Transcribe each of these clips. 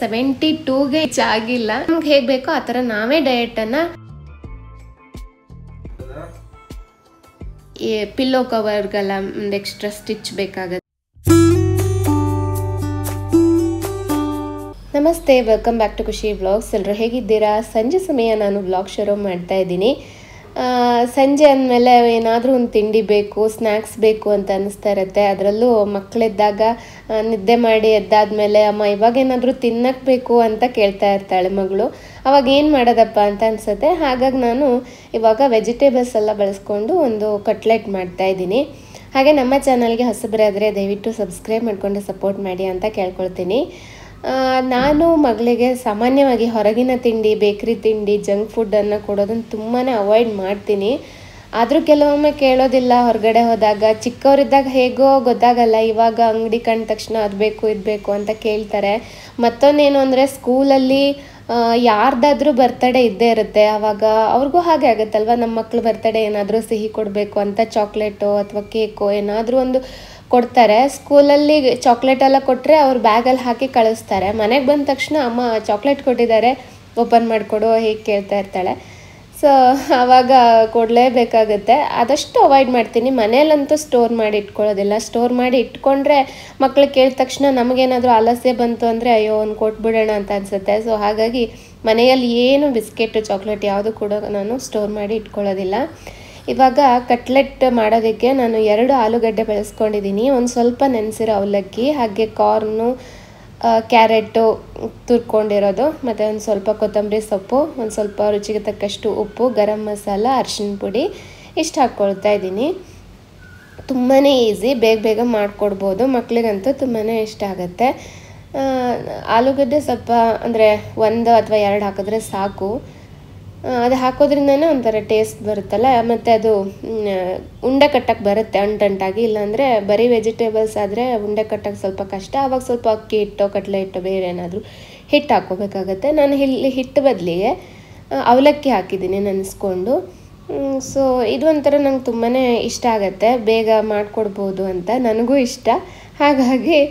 72ಗೆ ಆಗಿಲ್ಲ. ನಮ್ಗೆ ಹೇಗೆ ಬೇಕೋ ಆ ಥರ ನಾವೇ ಡಯಟನ್ನು ಪಿಲ್ಲೋ ಕವರ್ಗೆಲ್ಲ ಒಂದು ಎಕ್ಸ್ಟ್ರಾ ಸ್ಟಿಚ್ ಬೇಕಾಗುತ್ತೆ. ನಮಸ್ತೆ, ವೆಲ್ಕಮ್ ಬ್ಯಾಕ್ ಟು ಖುಷಿ ವ್ಲಾಗ್ಸ್. ಎಲ್ಲರೂ ಹೇಗಿದ್ದೀರಾ? ಸಂಜೆ ಸಮಯ ನಾನು ವ್ಲಾಗ್ ಶುರು ಮಾಡ್ತಾ ಇದ್ದೀನಿ. ಸಂಜೆ ಅಂದಮೇಲೆ ಏನಾದರೂ ಒಂದು ತಿಂಡಿ ಬೇಕು, ಸ್ನ್ಯಾಕ್ಸ್ ಬೇಕು ಅಂತ ಅನ್ನಿಸ್ತಾ ಇರುತ್ತೆ. ಅದರಲ್ಲೂ ಮಕ್ಕಳಿದ್ದಾಗ ನಿದ್ದೆ ಮಾಡಿ ಎದ್ದಾದ್ಮೇಲೆ ಅಮ್ಮ ಇವಾಗ ಏನಾದರೂ ತಿನ್ನಕ್ಕೆ ಬೇಕು ಅಂತ ಕೇಳ್ತಾ ಇರ್ತಾಳೆ ಮಗಳು. ಅವಾಗ ಏನು ಮಾಡೋದಪ್ಪ ಅಂತ ಅನಿಸುತ್ತೆ. ಹಾಗಾಗಿ ನಾನು ಇವಾಗ ವೆಜಿಟೇಬಲ್ಸ್ ಎಲ್ಲ ಬಳಸ್ಕೊಂಡು ಒಂದು ಕಟ್ಲೆಟ್ ಮಾಡ್ತಾಯಿದ್ದೀನಿ. ಹಾಗೆ ನಮ್ಮ ಚಾನಲ್ಗೆ ಹೊಸಬರೇ ಆದರೆ ದಯವಿಟ್ಟು ಸಬ್ಸ್ಕ್ರೈಬ್ ಮಾಡಿಕೊಂಡು ಸಪೋರ್ಟ್ ಮಾಡಿ ಅಂತ ಕೇಳ್ಕೊಳ್ತೀನಿ. ನಾನು ಮಗಳಿಗೆ ಸಾಮಾನ್ಯವಾಗಿ ಹೊರಗಿನ ತಿಂಡಿ, ಬೇಕ್ರಿ ತಿಂಡಿ, ಜಂಕ್ ಫುಡ್ಡನ್ನು ಕೊಡೋದನ್ನು ತುಂಬಾ ಅವಾಯ್ಡ್ ಮಾಡ್ತೀನಿ. ಆದರೂ ಕೆಲವೊಮ್ಮೆ ಕೇಳೋದಿಲ್ಲ. ಹೊರಗಡೆ ಹೋದಾಗ ಚಿಕ್ಕವರಿದ್ದಾಗ ಹೇಗೋ ಗೊತ್ತಾಗಲ್ಲ, ಇವಾಗ ಅಂಗಡಿ ಕಂಡ ತಕ್ಷಣ ಅದು ಬೇಕು ಇದು ಬೇಕು ಅಂತ ಕೇಳ್ತಾರೆ. ಮತ್ತೊಂದೇನು ಅಂದರೆ ಸ್ಕೂಲಲ್ಲಿ ಯಾರ್ದಾದ್ರೂ ಬರ್ತಡೇ ಇದ್ದೇ ಇರುತ್ತೆ. ಆವಾಗ ಅವ್ರಿಗೂ ಹಾಗೆ ಆಗುತ್ತಲ್ವ, ನಮ್ಮ ಮಕ್ಳು ಬರ್ತಡೇ ಏನಾದರೂ ಸಿಹಿ ಕೊಡಬೇಕು ಅಂತ ಚಾಕ್ಲೇಟೋ ಅಥವಾ ಕೇಕೋ ಏನಾದರೂ ಒಂದು ಕೊಡ್ತಾರೆ. ಸ್ಕೂಲಲ್ಲಿ ಚಾಕ್ಲೇಟ್ ಎಲ್ಲ ಕೊಟ್ಟರೆ ಅವ್ರು ಬ್ಯಾಗಲ್ಲಿ ಹಾಕಿ ಕಳಿಸ್ತಾರೆ. ಮನೆಗೆ ಬಂದ ತಕ್ಷಣ ಅಮ್ಮ ಚಾಕ್ಲೇಟ್ ಕೊಟ್ಟಿದ್ದಾರೆ, ಓಪನ್ ಮಾಡಿಕೊಡು ಹೀಗೆ ಕೇಳ್ತಾ ಇರ್ತಾಳೆ. ಸೊ ಆವಾಗ ಕೊಡಲೇಬೇಕಾಗುತ್ತೆ. ಆದಷ್ಟು ಅವಾಯ್ಡ್ ಮಾಡ್ತೀನಿ. ಮನೇಲಂತೂ ಸ್ಟೋರ್ ಮಾಡಿ ಇಟ್ಕೊಳ್ಳೋದಿಲ್ಲ. ಸ್ಟೋರ್ ಮಾಡಿ ಇಟ್ಕೊಂಡ್ರೆ ಮಕ್ಳು ಕೇಳಿದ ತಕ್ಷಣ ನಮಗೇನಾದರೂ ಆಲಸ್ಯ ಬಂತು ಅಂದರೆ ಅಯ್ಯೋ ಒಂದು ಕೊಟ್ಬಿಡೋಣ ಅಂತ ಅನಿಸುತ್ತೆ. ಸೊ ಹಾಗಾಗಿ ಮನೆಯಲ್ಲಿ ಏನು ಬಿಸ್ಕೆಟು ಚಾಕ್ಲೇಟ್ ಯಾವುದು ಕೂಡ ನಾನು ಸ್ಟೋರ್ ಮಾಡಿ ಇಟ್ಕೊಳ್ಳೋದಿಲ್ಲ. ಇವಾಗ ಕಟ್ಲೆಟ್ ಮಾಡೋದಕ್ಕೆ ನಾನು 2 ಆಲೂಗಡ್ಡೆ ಬೆಳೆಸ್ಕೊಂಡಿದ್ದೀನಿ. ಒಂದು ಸ್ವಲ್ಪ ನೆನೆಸಿರೋ ಅವಲಕ್ಕಿ, ಹಾಗೆ ಕಾರ್ನು, ಕ್ಯಾರೆಟು ತುರ್ಕೊಂಡಿರೋದು, ಮತ್ತು ಒಂದು ಸ್ವಲ್ಪ ಕೊತ್ತಂಬರಿ ಸೊಪ್ಪು, ಒಂದು ಸ್ವಲ್ಪ ರುಚಿಗೆ ತಕ್ಕಷ್ಟು ಉಪ್ಪು, ಗರಂ ಮಸಾಲ, ಅರಿಶಿನ ಪುಡಿ ಇಷ್ಟು ಹಾಕ್ಕೊಳ್ತಾ ಇದ್ದೀನಿ. ತುಂಬಾ ಈಸಿ, ಬೇಗ ಮಾಡ್ಕೊಡ್ಬೋದು. ಮಕ್ಕಳಿಗಂತೂ ತುಂಬಾ ಇಷ್ಟ ಆಗುತ್ತೆ. ಆಲೂಗಡ್ಡೆ ಸ್ವಲ್ಪ ಅಂದರೆ 1 ಅಥವಾ 2 ಹಾಕಿದ್ರೆ ಸಾಕು. ಅದು ಹಾಕೋದ್ರಿಂದನೇ ಒಂಥರ ಟೇಸ್ಟ್ ಬರುತ್ತಲ್ಲ, ಮತ್ತು ಅದು ಉಂಡೆ ಕಟ್ಟಕ್ಕೆ ಬರುತ್ತೆ ಅಂಟಾಗಿ. ಇಲ್ಲಾಂದರೆ ಬರೀ ವೆಜಿಟೇಬಲ್ಸ್ ಆದರೆ ಉಂಡೆ ಕಟ್ಟಕ್ಕೆ ಸ್ವಲ್ಪ ಕಷ್ಟ. ಆವಾಗ ಸ್ವಲ್ಪ ಅಕ್ಕಿ ಹಿಟ್ಟು, ಕಡಲೆ ಹಿಟ್ಟು, ಬೇರೆ ಏನಾದರೂ ಹಿಟ್ಟು ಹಾಕ್ಕೋಬೇಕಾಗತ್ತೆ. ನಾನು ಇಲ್ಲಿ ಹಿಟ್ಟು ಬದಲಿಗೆ ಅವಲಕ್ಕಿ ಹಾಕಿದ್ದೀನಿ ನೆನೆಸ್ಕೊಂಡು. ಸೊ ಇದು ಒಂಥರ ನಂಗೆ ತುಂಬಾ ಇಷ್ಟ ಆಗುತ್ತೆ, ಬೇಗ ಮಾಡಿಕೊಡ್ಬೋದು ಅಂತ ನನಗೂ ಇಷ್ಟ. ಹಾಗಾಗಿ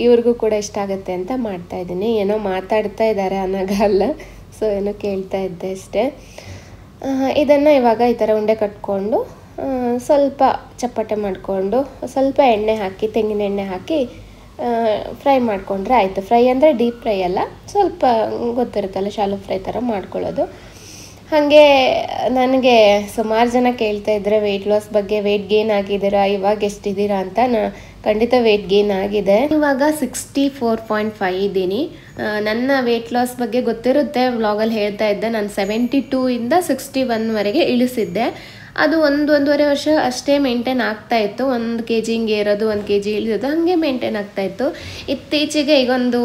ಇವ್ರಿಗೂ ಕೂಡ ಇಷ್ಟ ಆಗುತ್ತೆ ಅಂತ ಮಾಡ್ತಾಯಿದ್ದೀನಿ. ಏನೋ ಮಾತಾಡ್ತಾ ಇದ್ದಾರೆ ಅನ್ನೋಗಲ್ಲ, ಸೊ ಏನೋ ಕೇಳ್ತಾ ಇದ್ದೆ ಅಷ್ಟೇ. ಇದನ್ನು ಇವಾಗ ಈ ಥರ ಉಂಡೆ ಕಟ್ಕೊಂಡು ಸ್ವಲ್ಪ ಚಪ್ಪಟೆ ಮಾಡಿಕೊಂಡು ಸ್ವಲ್ಪ ಎಣ್ಣೆ ಹಾಕಿ, ತೆಂಗಿನ ಎಣ್ಣೆ ಹಾಕಿ ಫ್ರೈ ಮಾಡಿಕೊಂಡ್ರೆ ಆಯಿತು. ಫ್ರೈ ಅಂದರೆ ಡೀಪ್ ಫ್ರೈ ಅಲ್ಲ, ಸ್ವಲ್ಪ ಗೊತ್ತಿರುತ್ತಲ್ಲ ಶಾಲೋ ಫ್ರೈ ಥರ ಮಾಡ್ಕೊಳ್ಳೋದು. ಹಾಗೆ ನನಗೆ ಸುಮಾರು ಜನ ಕೇಳ್ತಾ ಇದ್ದರೆ ವೆಯ್ಟ್ ಲಾಸ್ ಬಗ್ಗೆ, ವೆಯ್ಟ್ ಗೇನ್ ಆಗಿದ್ದೀರಾ, ಇವಾಗ ಎಷ್ಟಿದ್ದೀರಾ ಅಂತ. ಖಂಡಿತ ವೆಯ್ಟ್ ಗೇನ್ ಆಗಿದೆ. ಇವಾಗ 64.5 ಇದ್ದೀನಿ. ನನ್ನ ವೆಯ್ಟ್ ಲಾಸ್ ಬಗ್ಗೆ ಗೊತ್ತಿರುತ್ತೆ, ವ್ಲಾಗಲ್ಲಿ ಹೇಳ್ತಾ ಇದ್ದೆ. ನಾನು 72 ಇಂದ 61ವರೆಗೆ ಇಳಿಸಿದ್ದೆ. ಅದು 1-1.5 ವರ್ಷ ಅಷ್ಟೇ ಮೇಂಟೈನ್ ಆಗ್ತಾಯಿತ್ತು. 1 kg ಹಿಂಗೆ ಏರೋದು, 1 kg ಇಳಿಯೋದು, ಹಾಗೆ ಮೇಂಟೈನ್ ಆಗ್ತಾಯಿತ್ತು. ಇತ್ತೀಚೆಗೆ ಈಗ ಒಂದು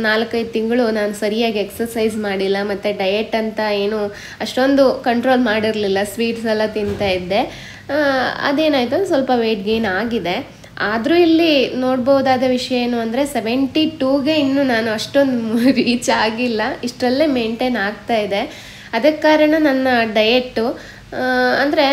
4-5 ತಿಂಗಳು ನಾನು ಸರಿಯಾಗಿ ಎಕ್ಸಸೈಸ್ ಮಾಡಿಲ್ಲ, ಮತ್ತು ಡಯಟ್ ಅಂತ ಏನು ಅಷ್ಟೊಂದು ಕಂಟ್ರೋಲ್ ಮಾಡಿರಲಿಲ್ಲ. ಸ್ವೀಟ್ಸ್ ಎಲ್ಲ ತಿಂತಾ ಇದ್ದೆ. ಅದೇನಾಯಿತು, ಸ್ವಲ್ಪ ವೆಯ್ಟ್ ಗೇನ್ ಆಗಿದೆ. ಆದರೂ ಇಲ್ಲಿ ನೋಡ್ಬೋದಾದ ವಿಷಯ ಏನು ಅಂದರೆ 72ಗೆ ಇನ್ನೂ ನಾನು ಅಷ್ಟೊಂದು ರೀಚ್ ಆಗಿಲ್ಲ. ಇಷ್ಟರಲ್ಲೇ ಮೇಂಟೈನ್ ಆಗ್ತಾ ಇದೆ. ಅದಕ್ಕೆ ಕಾರಣ ನನ್ನ ಡಯೆಟ್ಟು. ಅಂದರೆ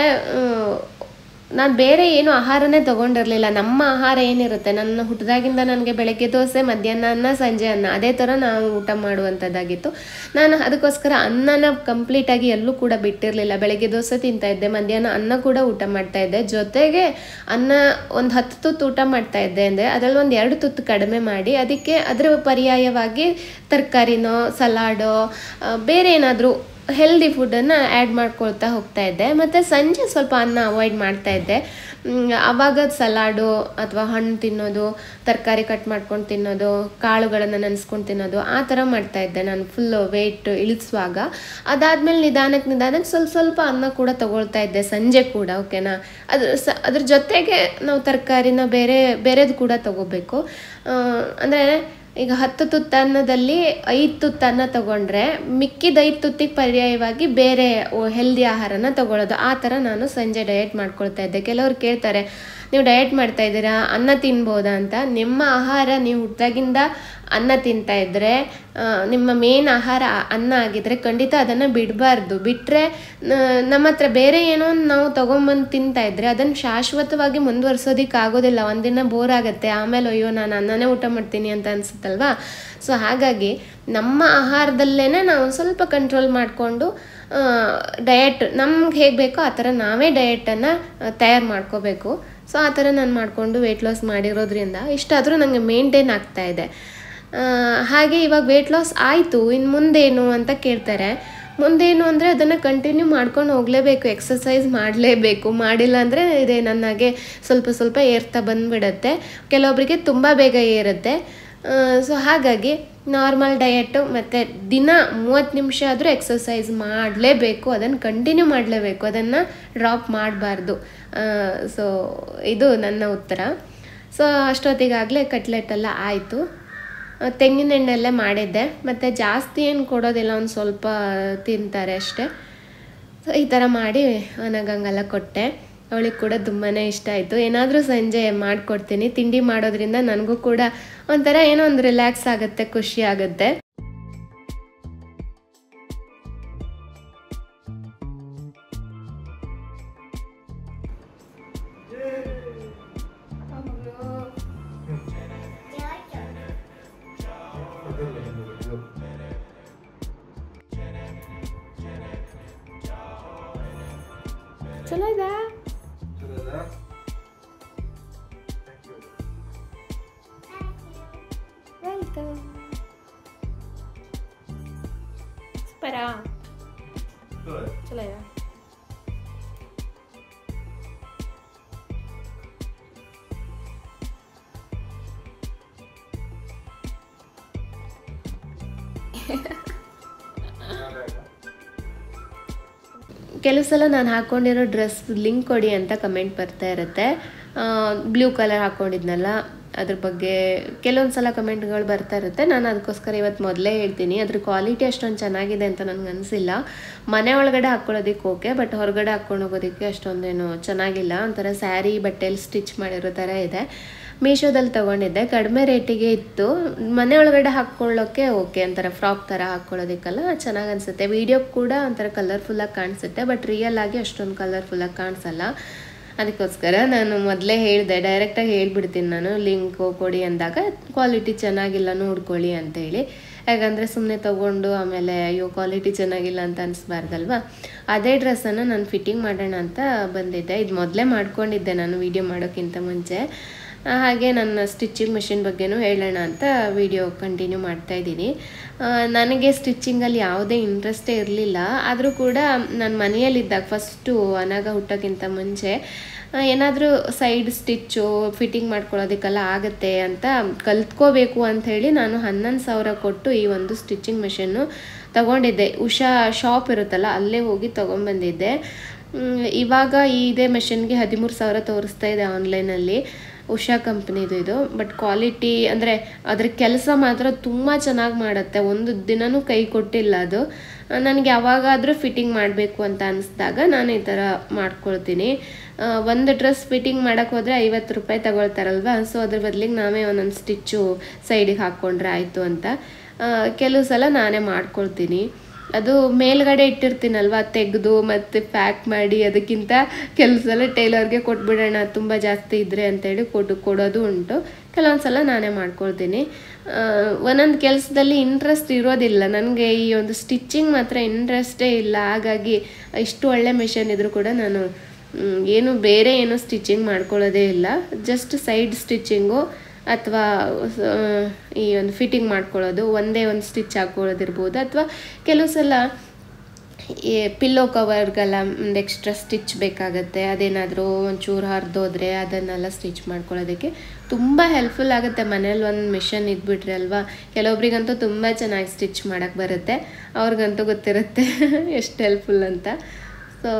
ನಾನು ಬೇರೆ ಏನು ಆಹಾರನೇ ತೊಗೊಂಡಿರಲಿಲ್ಲ. ನಮ್ಮ ಆಹಾರ ಏನಿರುತ್ತೆ, ನನ್ನ ಹುಟ್ಟಿದಾಗಿಂದ ನನಗೆ ಬೆಳಗ್ಗೆ ದೋಸೆ, ಮಧ್ಯಾಹ್ನ ಅನ್ನ, ಸಂಜೆ ಅನ್ನ, ಅದೇ ಥರ ನಾವು ಊಟ ಮಾಡುವಂಥದ್ದಾಗಿತ್ತು. ನಾನು ಅದಕ್ಕೋಸ್ಕರ ಅನ್ನನ ಕಂಪ್ಲೀಟಾಗಿ ಎಲ್ಲೂ ಕೂಡ ಬಿಟ್ಟಿರಲಿಲ್ಲ. ಬೆಳಗ್ಗೆ ದೋಸೆ ತಿಂತಾಯಿದ್ದೆ, ಮಧ್ಯಾಹ್ನ ಅನ್ನ ಕೂಡ ಊಟ ಮಾಡ್ತಾಯಿದ್ದೆ. ಜೊತೆಗೆ ಅನ್ನ ಒಂದು 10 ತುತ್ತು ಊಟ ಮಾಡ್ತಾಯಿದ್ದೆ. ಅಂದರೆ ಅದರಲ್ಲಿ ಒಂದು 2 ತುತ್ತು ಕಡಿಮೆ ಮಾಡಿ ಅದಕ್ಕೆ ಅದರ ಪರ್ಯಾಯವಾಗಿ ತರಕಾರಿನೋ, ಸಲಾಡೋ, ಬೇರೆ ಏನಾದರೂ ಹೆಲ್ದಿ ಫುಡ್ಡನ್ನು ಆ್ಯಡ್ ಮಾಡ್ಕೊಳ್ತಾ ಹೋಗ್ತಾ ಇದ್ದೆ. ಮತ್ತು ಸಂಜೆ ಸ್ವಲ್ಪ ಅನ್ನ ಅವಾಯ್ಡ್ ಮಾಡ್ತಾಯಿದ್ದೆ. ಆವಾಗ ಸಲಾಡು ಅಥವಾ ಹಣ್ಣು ತಿನ್ನೋದು, ತರಕಾರಿ ಕಟ್ ಮಾಡ್ಕೊಂಡು ತಿನ್ನೋದು, ಕಾಳುಗಳನ್ನು ನೆನೆಸ್ಕೊಂಡು ತಿನ್ನೋದು, ಆ ಥರ ಮಾಡ್ತಾಯಿದ್ದೆ ನಾನು ಫುಲ್ಲು ವೆಯ್ಟ್ ಇಳಿಸುವಾಗ. ಅದಾದಮೇಲೆ ನಿಧಾನಕ್ಕೆ ಸ್ವಲ್ಪ ಅನ್ನ ಕೂಡ ತೊಗೊಳ್ತಾ ಇದ್ದೆ ಸಂಜೆ ಕೂಡ. ಓಕೆನಾ? ಅದ್ರ ಜೊತೆಗೆ ನಾವು ತರಕಾರಿನ ಬೇರೆದು ಕೂಡ ತೊಗೋಬೇಕು. ಅಂದರೆ ಈಗ 10 ತುತ್ತು ಅನ್ನದಲ್ಲಿ 5 ತುತ್ತು ಅನ್ನ ತೊಗೊಂಡ್ರೆ ಮಿಕ್ಕಿದ 5 ತುತ್ತಿಗೆ ಪರ್ಯಾಯವಾಗಿ ಬೇರೆ ಹೆಲ್ದಿ ಆಹಾರನ ತೊಗೊಳ್ಳೋದು. ಆ ಥರ ನಾನು ಸಂಜೆ ಡಯಟ್ ಮಾಡ್ಕೊಳ್ತಾ ಇದ್ದೆ. ಕೆಲವ್ರು ಕೇಳ್ತಾರೆ, ನೀವು ಡಯಟ್ ಮಾಡ್ತಾ ಇದ್ದೀರಾ, ಅನ್ನ ತಿನ್ಬೋದಾ ಅಂತ. ನಿಮ್ಮ ಆಹಾರ ನೀವು ಹುಟ್ಟಾಗಿಂದ ಅನ್ನ ತಿಂತಾ ಇದ್ದರೆ, ನಿಮ್ಮ ಮೇನ್ ಆಹಾರ ಅನ್ನ ಆಗಿದ್ದರೆ ಖಂಡಿತ ಅದನ್ನು ಬಿಡಬಾರ್ದು. ಬಿಟ್ಟರೆ ನಮ್ಮ ಹತ್ರ ಬೇರೆ ಏನೋ ನಾವು ತೊಗೊಂಬಂದು ತಿಂತಾ ಇದ್ದರೆ ಅದನ್ನು ಶಾಶ್ವತವಾಗಿ ಮುಂದುವರ್ಸೋದಕ್ಕೆ ಆಗೋದಿಲ್ಲ. ಒಂದಿನ ಬೋರ್ ಆಗುತ್ತೆ, ಆಮೇಲೆ ಅಯ್ಯೋ ನಾನು ಅನ್ನನೇ ಊಟ ಮಾಡ್ತೀನಿ ಅಂತ ಅನಿಸುತ್ತಲ್ವಾ. ಸೊ ಹಾಗಾಗಿ ನಮ್ಮ ಆಹಾರದಲ್ಲೇ ನಾವು ಸ್ವಲ್ಪ ಕಂಟ್ರೋಲ್ ಮಾಡಿಕೊಂಡು ಡಯಟ್ ನಮ್ಗೆ ಹೇಗೆ ಬೇಕೋ ಆ ಥರ ನಾವೇ ಡಯಟನ್ನು ತಯಾರು ಮಾಡ್ಕೋಬೇಕು. ಸೊ ಆ ಥರ ನಾನು ಮಾಡಿಕೊಂಡು ವೆಯ್ಟ್ ಲಾಸ್ ಮಾಡಿರೋದ್ರಿಂದ ಇಷ್ಟಾದರೂ ನನಗೆ ಮೇಂಟೈನ್ ಆಗ್ತಾಯಿದೆ. ಹಾಗೆ ಇವಾಗ ವೆಯ್ಟ್ ಲಾಸ್ ಆಯಿತು, ಇನ್ನು ಮುಂದೇನು ಅಂತ ಕೇಳ್ತಾರೆ. ಮುಂದೇನು ಅಂದರೆ ಅದನ್ನು ಕಂಟಿನ್ಯೂ ಮಾಡ್ಕೊಂಡು ಹೋಗಲೇಬೇಕು, ಎಕ್ಸಸೈಸ್ ಮಾಡಲೇಬೇಕು. ಮಾಡಿಲ್ಲ ಅಂದರೆ ಇದೆ ನನಗೆ ಸ್ವಲ್ಪ ಏರ್ತಾ ಬಂದುಬಿಡತ್ತೆ, ಕೆಲವೊಬ್ಬರಿಗೆ ತುಂಬ ಬೇಗ ಏರುತ್ತೆ. ಸೊ ಹಾಗಾಗಿ ನಾರ್ಮಲ್ ಡಯಟು ಮತ್ತು ದಿನ 30 ನಿಮಿಷ ಆದರೂ ಎಕ್ಸಸೈಸ್ ಮಾಡಲೇಬೇಕು, ಅದನ್ನು ಕಂಟಿನ್ಯೂ ಮಾಡಲೇಬೇಕು, ಅದನ್ನು ಡ್ರಾಪ್ ಮಾಡಬಾರ್ದು. ಸೊ ಇದು ನನ್ನ ಉತ್ತರ. ಸೊ ಅಷ್ಟೊತ್ತಿಗಾಗಲೇ ಕಟ್ಲೆಟೆಲ್ಲ ಆಯಿತು. ತೆಂಗಿನ ಎಣ್ಣೆಲ್ಲೇ ಮಾಡಿದ್ದೆ, ಮತ್ತು ಜಾಸ್ತಿ ಏನು ಕೊಡೋದಿಲ್ಲ, ಒಂದು ಸ್ವಲ್ಪ ತಿಂತಾರೆ ಅಷ್ಟೇ. ಸೊ ಈ ಥರ ಮಾಡಿ ನನಗಂಗೆಲ್ಲ ಕೊಟ್ಟೆ. ಅವಳಿಗೆ ಕೂಡ ತುಂಬಾ ಇಷ್ಟ ಆಯಿತು. ಏನಾದರೂ ಸಂಜೆ ಮಾಡಿಕೊಡ್ತೀನಿ. ತಿಂಡಿ ಮಾಡೋದ್ರಿಂದ ನನಗೂ ಕೂಡ ಒಂಥರ ಏನೋ ಒಂದು ರಿಲ್ಯಾಕ್ಸ್ ಆಗುತ್ತೆ, ಖುಷಿ ಆಗುತ್ತೆ. ಚಲೋ ಇದಾ? ವೆಲ್ಕಮ್. ಸೂಪರಾ? ಚಲೋ ಇದಾ? ಕೆಲವು ಸಲ ನಾನು ಹಾಕ್ಕೊಂಡಿರೋ ಡ್ರೆಸ್ ಲಿಂಕ್ ಕೊಡಿ ಅಂತ ಕಮೆಂಟ್ ಬರ್ತಾ ಇರುತ್ತೆ. ಬ್ಲೂ ಕಲರ್ ಹಾಕ್ಕೊಂಡಿದ್ನಲ್ಲ ಅದ್ರ ಬಗ್ಗೆ ಕೆಲವೊಂದು ಸಲ ಕಮೆಂಟ್ಗಳು ಬರ್ತಾ ಇರುತ್ತೆ. ನಾನು ಅದಕ್ಕೋಸ್ಕರ ಇವತ್ತು ಮೊದಲೇ ಹೇಳ್ತೀನಿ, ಅದ್ರ ಕ್ವಾಲಿಟಿ ಅಷ್ಟೊಂದು ಚೆನ್ನಾಗಿದೆ ಅಂತ ನನಗೆ ಅನಿಸಿಲ್ಲ. ಮನೆ ಒಳಗಡೆ ಹಾಕ್ಕೊಳ್ಳೋದಕ್ಕೆ ಓಕೆ, ಬಟ್ ಹೊರಗಡೆ ಹಾಕ್ಕೊಂಡು ಹೋಗೋದಕ್ಕೆ ಅಷ್ಟೊಂದೇನು ಚೆನ್ನಾಗಿಲ್ಲ. ಒಂಥರ ಸ್ಯಾರಿ ಬಟ್ಟೆಯಲ್ಲಿ ಸ್ಟಿಚ್ ಮಾಡಿರೋ ಥರ ಇದೆ. ಮೀಶೋದಲ್ಲಿ ತೊಗೊಂಡಿದ್ದೆ, ಕಡಿಮೆ ರೇಟಿಗೆ ಇತ್ತು. ಮನೆ ಒಳಗಡೆ ಹಾಕ್ಕೊಳ್ಳೋಕ್ಕೆ ಓಕೆ, ಒಂಥರ ಫ್ರಾಕ್ ಥರ ಹಾಕ್ಕೊಳ್ಳೋದಕ್ಕೆಲ್ಲ ಚೆನ್ನಾಗಿ ಅನಿಸುತ್ತೆ. ವೀಡಿಯೋ ಕೂಡ ಒಂಥರ ಕಲರ್ಫುಲ್ಲಾಗಿ ಕಾಣಿಸುತ್ತೆ, ಬಟ್ ರಿಯಲ್ ಆಗಿ ಅಷ್ಟೊಂದು ಕಲರ್ಫುಲ್ಲಾಗಿ ಕಾಣಿಸಲ್ಲ. ಅದಕ್ಕೋಸ್ಕರ ನಾನು ಮೊದಲೇ ಹೇಳಿದೆ, ಡೈರೆಕ್ಟಾಗಿ ಹೇಳ್ಬಿಡ್ತೀನಿ ನಾನು, ಲಿಂಕು ಕೊಡಿ ಅಂದಾಗ ಕ್ವಾಲಿಟಿ ಚೆನ್ನಾಗಿಲ್ಲ ನೋಡ್ಕೊಳ್ಳಿ ಅಂತೇಳಿ. ಯಾಕಂದರೆ ಸುಮ್ಮನೆ ತೊಗೊಂಡು ಆಮೇಲೆ ಅಯ್ಯೋ ಕ್ವಾಲಿಟಿ ಚೆನ್ನಾಗಿಲ್ಲ ಅಂತ ಅನಿಸ್ಬಾರ್ದಲ್ವ. ಅದೇ ಡ್ರೆಸ್ಸನ್ನು ನಾನು ಫಿಟ್ಟಿಂಗ್ ಮಾಡೋಣ ಅಂತ ಬಂದಿದ್ದೆ. ಇದು ಮೊದಲೇ ಮಾಡ್ಕೊಂಡಿದ್ದೆ ನಾನು ವೀಡಿಯೋ ಮಾಡೋಕ್ಕಿಂತ ಮುಂಚೆ. ಹಾಗೆ ನನ್ನ ಸ್ಟಿಚಿಂಗ್ ಮಿಷಿನ್ ಬಗ್ಗೆನೂ ಹೇಳೋಣ ಅಂತ ವಿಡಿಯೋ ಕಂಟಿನ್ಯೂ ಮಾಡ್ತಾಯಿದ್ದೀನಿ. ನನಗೆ ಸ್ಟಿಚ್ಚಿಂಗಲ್ಲಿ ಯಾವುದೇ ಇಂಟ್ರೆಸ್ಟೇ ಇರಲಿಲ್ಲ. ಆದರೂ ಕೂಡ ನಾನು ಮನೆಯಲ್ಲಿದ್ದಾಗ ಫಸ್ಟು ಅನಾಗ ಹುಟ್ಟೋಕ್ಕಿಂತ ಮುಂಚೆ ಏನಾದರೂ ಸೈಡ್ ಸ್ಟಿಚ್ಚು ಫಿಟ್ಟಿಂಗ್ ಮಾಡ್ಕೊಳ್ಳೋದಕ್ಕೆಲ್ಲ ಆಗುತ್ತೆ ಅಂತ ಕಲ್ತ್ಕೋಬೇಕು ಅಂಥೇಳಿ ನಾನು 11,000 ಕೊಟ್ಟು ಈ ಒಂದು ಸ್ಟಿಚಿಂಗ್ ಮಿಷನ್ನು ತೊಗೊಂಡಿದ್ದೆ. ಉಷಾ ಶಾಪ್ ಇರುತ್ತಲ್ಲ ಅಲ್ಲೇ ಹೋಗಿ ತೊಗೊಂಬಂದಿದ್ದೆ. ಇವಾಗ ಇದೇ ಮಿಷನ್ಗೆ 13,000 ತೋರಿಸ್ತಾ ಇದೆ ಆನ್ಲೈನಲ್ಲಿ. ಉಷಾ ಕಂಪ್ನಿದು ಇದು. ಬಟ್ ಕ್ವಾಲಿಟಿ ಅಂದರೆ ಅದ್ರ ಕೆಲಸ ಮಾತ್ರ ತುಂಬ ಚೆನ್ನಾಗಿ ಮಾಡುತ್ತೆ. ಒಂದು ದಿನವೂ ಕೈ ಕೊಟ್ಟಿಲ್ಲ ಅದು. ನನಗೆ ಯಾವಾಗಾದರೂ ಫಿಟ್ಟಿಂಗ್ ಮಾಡಬೇಕು ಅಂತ ಅನಿಸ್ದಾಗ ನಾನು ಈ ಥರ ಮಾಡ್ಕೊಳ್ತೀನಿ. ಒಂದು ಡ್ರೆಸ್ ಫಿಟ್ಟಿಂಗ್ ಮಾಡೋಕ್ಕೆ ಹೋದರೆ 50 ರೂಪಾಯಿ ತಗೊಳ್ತಾರಲ್ವ. ಸೊ ಅದ್ರ ಬದಲಿಗೆ ನಾವೇ ಒಂದೊಂದು ಸ್ಟಿಚ್ಚು ಸೈಡಿಗೆ ಹಾಕ್ಕೊಂಡ್ರೆ ಆಯಿತು ಅಂತ ಕೆಲವು ಸಲ ನಾನೇ ಮಾಡ್ಕೊಳ್ತೀನಿ. ಅದು ಮೇಲ್ಗಡೆ ಇಟ್ಟಿರ್ತೀನಲ್ವ, ತೆಗೆದು ಮತ್ತು ಪ್ಯಾಕ್ ಮಾಡಿ ಅದಕ್ಕಿಂತ ಕೆಲವು ಸಲ ಟೈಲರ್ಗೆ ಕೊಟ್ಬಿಡೋಣ ತುಂಬ ಜಾಸ್ತಿ ಇದ್ದರೆ ಅಂತೇಳಿ ಕೊಡೋದು ಉಂಟು. ಕೆಲವೊಂದು ಸಲ ನಾನೇ ಮಾಡ್ಕೊಳ್ತೀನಿ. ಒಂದೊಂದು ಕೆಲಸದಲ್ಲಿ ಇಂಟ್ರೆಸ್ಟ್ ಇರೋದಿಲ್ಲ ನನಗೆ. ಈ ಒಂದು ಸ್ಟಿಚ್ಚಿಂಗ್ ಮಾತ್ರ ಇಂಟ್ರೆಸ್ಟೇ ಇಲ್ಲ. ಹಾಗಾಗಿ ಇಷ್ಟು ಒಳ್ಳೆ ಮಿಷನ್ ಇದ್ದರೂ ಕೂಡ ನಾನು ಬೇರೆ ಏನು ಸ್ಟಿಚಿಂಗ್ ಮಾಡ್ಕೊಳ್ಳೋದೇ ಇಲ್ಲ. ಜಸ್ಟ್ ಸೈಡ್ ಸ್ಟಿಚ್ಚಿಂಗು ಅಥವಾ ಈ ಒಂದು ಫಿಟ್ಟಿಂಗ್ ಮಾಡ್ಕೊಳ್ಳೋದು, ಒಂದೇ ಒಂದು ಸ್ಟಿಚ್ ಹಾಕ್ಕೊಳ್ಳೋದಿರ್ಬೋದು. ಅಥವಾ ಕೆಲವು ಸಲ ಈ ಪಿಲ್ಲೋ ಕವರ್ಗೆಲ್ಲ ಒಂದು ಎಕ್ಸ್ಟ್ರಾ ಸ್ಟಿಚ್ ಬೇಕಾಗುತ್ತೆ. ಅದೇನಾದರೂ ಒಂಚೂರು ಹರಿದೋದ್ರೆ ಅದನ್ನೆಲ್ಲ ಸ್ಟಿಚ್ ಮಾಡ್ಕೊಳ್ಳೋದಕ್ಕೆ ತುಂಬ ಹೆಲ್ಪ್ಫುಲ್ ಆಗುತ್ತೆ. ಮನೇಲಿ ಒಂದು ಮಿಷನ್ ಇದ್ಬಿಟ್ರೆ ಅಲ್ವಾ. ಕೆಲವೊಬ್ರಿಗಂತೂ ತುಂಬ ಚೆನ್ನಾಗಿ ಸ್ಟಿಚ್ ಮಾಡೋಕ್ಕೆ ಬರುತ್ತೆ, ಅವ್ರಿಗಂತೂ ಗೊತ್ತಿರುತ್ತೆ ಎಷ್ಟು ಹೆಲ್ಪ್ಫುಲ್ ಅಂತ. ಸೊ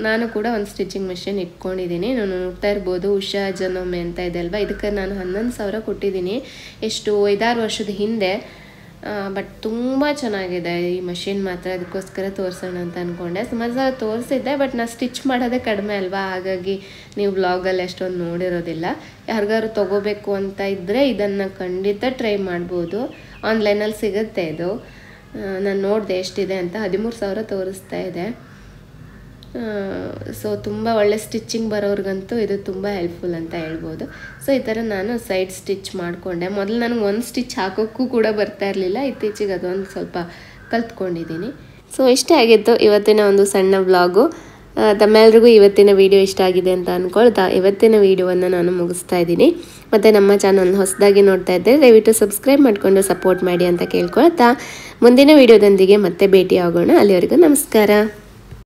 ನಾನು ಕೂಡ ಒಂದು ಸ್ಟಿಚಿಂಗ್ ಮಿಷಿನ್ ಇಟ್ಕೊಂಡಿದ್ದೀನಿ. ನಾನು ನೋಡ್ತಾ ಇರ್ಬೋದು ಉಷಾ ಜನೊಮೆ ಅಂತ ಇದೆ ಅಲ್ವಾ. ಇದಕ್ಕೆ ನಾನು 11,000 ಕೊಟ್ಟಿದ್ದೀನಿ. ಎಷ್ಟು 5-6 ವರ್ಷದ ಹಿಂದೆ. ಬಟ್ ತುಂಬ ಚೆನ್ನಾಗಿದೆ ಈ ಮಷಿನ್ ಮಾತ್ರ. ಅದಕ್ಕೋಸ್ಕರ ತೋರಿಸೋಣ ಅಂತ ಅಂದ್ಕೊಂಡೆ. ಸುಮಾರು ಸಲ ತೋರಿಸಿದ್ದೆ, ಬಟ್ ನಾನು ಸ್ಟಿಚ್ ಮಾಡೋದೇ ಕಡಿಮೆ ಅಲ್ವಾ, ಹಾಗಾಗಿ ನೀವು ವ್ಲಾಗಲ್ಲಿ ಅಷ್ಟೊಂದು ನೋಡಿರೋದಿಲ್ಲ. ಯಾರಿಗಾದ್ರು ತೊಗೋಬೇಕು ಅಂತ ಇದ್ದರೆ ಇದನ್ನು ಖಂಡಿತ ಟ್ರೈ ಮಾಡ್ಬೋದು. ಆನ್ಲೈನಲ್ಲಿ ಸಿಗುತ್ತೆ ಇದು. ನಾನು ನೋಡಿದೆ ಎಷ್ಟಿದೆ ಅಂತ, 13,000 ತೋರಿಸ್ತಾ ಇದೆ. ಸೊ ತುಂಬ ಒಳ್ಳೆ ಸ್ಟಿಚ್ಚಿಂಗ್ ಬರೋರ್ಗಂತೂ ಇದು ತುಂಬ ಹೆಲ್ಪ್ಫುಲ್ ಅಂತ ಹೇಳ್ಬೋದು. ಸೊ ಈ ಥರ ನಾನು ಸೈಡ್ ಸ್ಟಿಚ್ ಮಾಡಿಕೊಂಡೆ. ಮೊದಲು ನನಗೆ ಒಂದು ಸ್ಟಿಚ್ ಹಾಕೋಕ್ಕೂ ಕೂಡ ಬರ್ತಾ ಇರಲಿಲ್ಲ, ಇತ್ತೀಚೆಗೆ ಅದೊಂದು ಸ್ವಲ್ಪ ಕಲ್ತ್ಕೊಂಡಿದ್ದೀನಿ. ಸೊ ಇಷ್ಟೇ ಆಗಿತ್ತು ಇವತ್ತಿನ ಒಂದು ಸಣ್ಣ ವ್ಲಾಗು. ತಮ್ಮೆಲ್ರಿಗೂ ಇವತ್ತಿನ ವಿಡಿಯೋ ಇಷ್ಟ ಆಗಿದೆ ಅಂತ ಅಂದ್ಕೊಳ್ತಾ ಇವತ್ತಿನ ವಿಡಿಯೋವನ್ನು ನಾನು ಮುಗಿಸ್ತಾ ಇದ್ದೀನಿ. ಮತ್ತು ನಮ್ಮ ಚಾನಲ್ ಹೊಸದಾಗಿ ನೋಡ್ತಾ ಇದ್ದರೆ ದಯವಿಟ್ಟು ಸಬ್ಸ್ಕ್ರೈಬ್ ಮಾಡಿಕೊಂಡು ಸಪೋರ್ಟ್ ಮಾಡಿ ಅಂತ ಕೇಳ್ಕೊಳ್ತಾ ಮುಂದಿನ ವಿಡಿಯೋದೊಂದಿಗೆ ಮತ್ತೆ ಭೇಟಿ ಆಗೋಣ. ಅಲ್ಲಿವರೆಗೂ ನಮಸ್ಕಾರ.